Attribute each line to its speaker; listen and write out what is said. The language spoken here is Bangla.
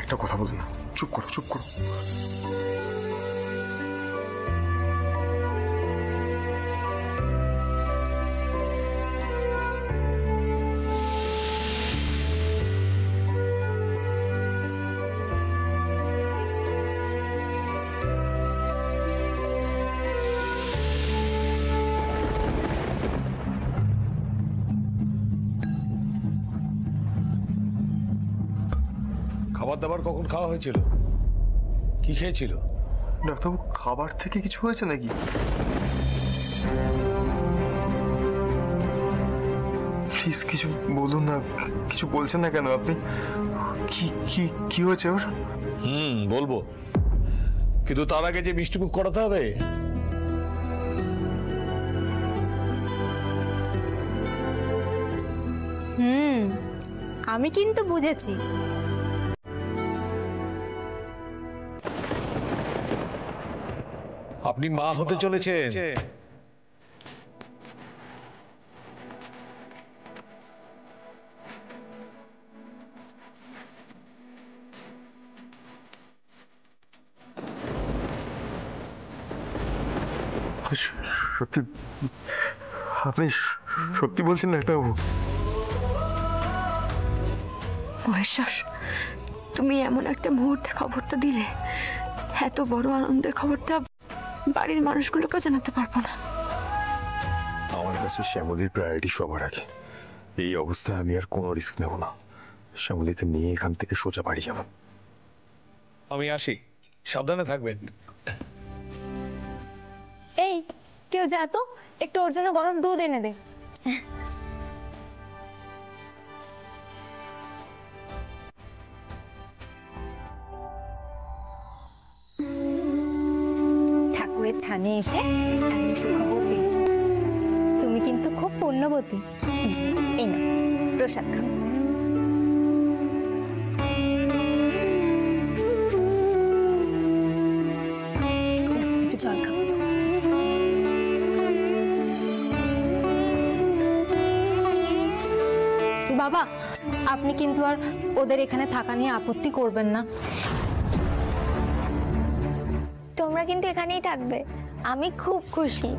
Speaker 1: একটা কথা বলো না, চুপ করো চুপ করো।
Speaker 2: খাবার দাবার কখন খাওয়া হয়েছিল? কি খেয়েছিল?
Speaker 1: ডাক্তারবাবু খাবার থেকে কিছু হয়েছে নাকি? প্লিজ কিছু বলুন না, কিছু বলছেন না কেন আপনি? কি কি কি হয়েছে ওর?
Speaker 2: বলবো, কিন্তু তার আগে যে মিষ্টিমুখ করাতে হবে।
Speaker 3: আমি কিন্তু বুঝেছি।
Speaker 2: আপনি মা হতে চলেছেন।
Speaker 1: সত্যি? আপনি সত্যি বলছেন ডাক্তারবাবু?
Speaker 4: মহেশ্বর, তুমি এমন একটা মুহূর্তে খবরটা দিলে, এত বড় আনন্দের খবরটা বাড়ির মানুষগুলোকে জানাতে পারবো না।
Speaker 1: আমার কাছে শ্যামলীর প্রায়োরিটি সবার আগে। এই অবস্থায় আমি আর কোনো রিস্ক নেব না। শ্যামলীকে নিয়ে এখান থেকে সোজা বাড়ি যাব।
Speaker 2: আমি আসি, সাবধানে থাকবেন।
Speaker 3: এই কেউ যা তো, একটু ওর জন্য গরম দুধ এনে দে। ঠাকুরের থানে এসে আমি সুখবর পেয়েছি। তুমি কিন্তু খুব পুণ্যবতী। এই না প্রসাদ খাও। একটু জল খাও। বাবা, আপনি কিন্তু আর ওদের এখানে থাকা নিয়ে আপত্তি করবেন না।
Speaker 5: তোমরা কিন্তু এখানেই থাকবে, আমি খুব খুশি।